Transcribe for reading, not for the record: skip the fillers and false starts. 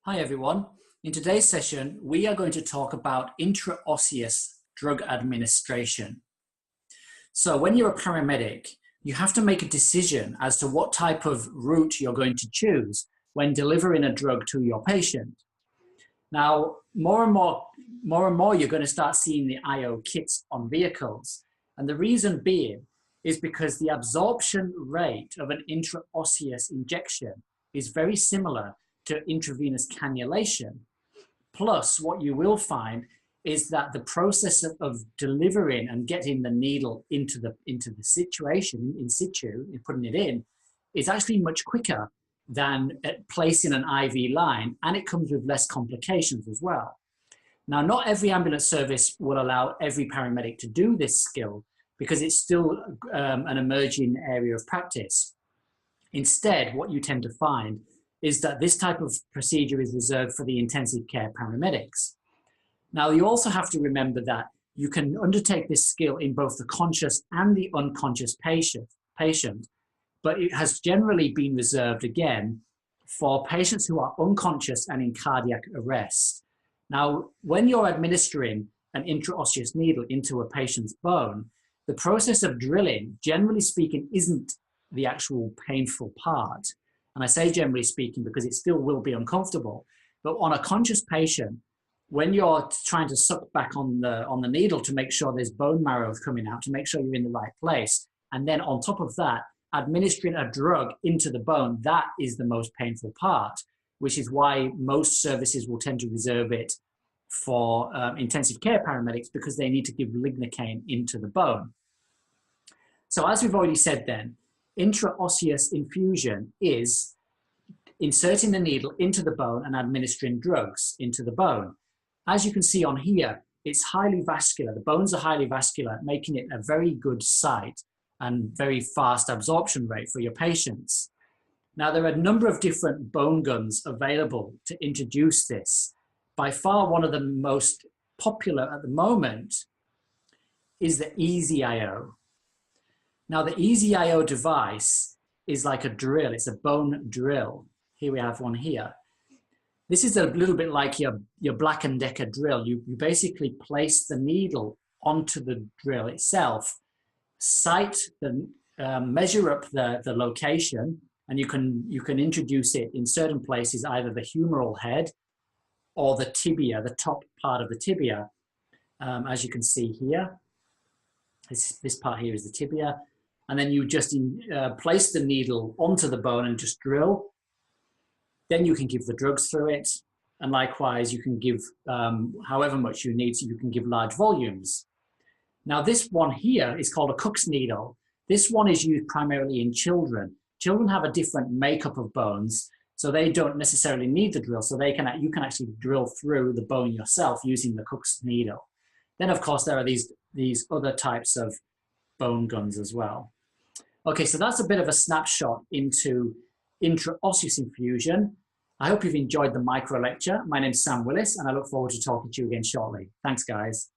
Hi everyone. In today's session, we are going to talk about intraosseous drug administration. So when you're a paramedic, you have to make a decision as to what type of route you're going to choose when delivering a drug to your patient. Now, more and more, you're going to start seeing the IO kits on vehicles. And the reason being is because the absorption rate of an intraosseous injection is very similar to intravenous cannulation. Plus, what you will find is that the process of delivering and getting the needle into the situation in situ, putting it in, is actually much quicker than placing an IV line, and it comes with less complications as well. Now, not every ambulance service will allow every paramedic to do this skill because it's still an emerging area of practice. Instead, what you tend to find is that this type of procedure is reserved for the intensive care paramedics. Now, you also have to remember that you can undertake this skill in both the conscious and the unconscious patient, but it has generally been reserved again for patients who are unconscious and in cardiac arrest. Now, when you're administering an intraosseous needle into a patient's bone, the process of drilling, generally speaking, isn't the actual painful part. And I say generally speaking because it still will be uncomfortable. But on a conscious patient, when you're trying to suck back on the needle to make sure there's bone marrow coming out, to make sure you're in the right place, and then on top of that, administering a drug into the bone, that is the most painful part, which is why most services will tend to reserve it for intensive care paramedics, because they need to give lignocaine into the bone. So as we've already said then, intraosseous infusion is inserting the needle into the bone and administering drugs into the bone. As you can see on here, it's highly vascular. The bones are highly vascular, making it a very good site and very fast absorption rate for your patients. Now, there are a number of different bone guns available to introduce this. By far, one of the most popular at the moment is the EZ-IO. Now, the EZ-IO device is like a drill. It's a bone drill. Here we have one here. This is a little bit like your Black & Decker drill. You basically place the needle onto the drill itself, measure up the location, and you can introduce it in certain places, either the humeral head or the tibia, the top part of the tibia, as you can see here. This part here is the tibia. And then you just place the needle onto the bone and just drill. Then you can give the drugs through it. And likewise, you can give however much you need, so you can give large volumes. Now, this one here is called a Cook's needle. This one is used primarily in children. Children have a different makeup of bones, so they don't necessarily need the drill. So you can actually drill through the bone yourself using the Cook's needle. Then, of course, there are these other types of bone guns as well. Okay, so that's a bit of a snapshot into intraosseous infusion. I hope you've enjoyed the micro lecture. My name's Sam Willis, and I look forward to talking to you again shortly. Thanks, guys.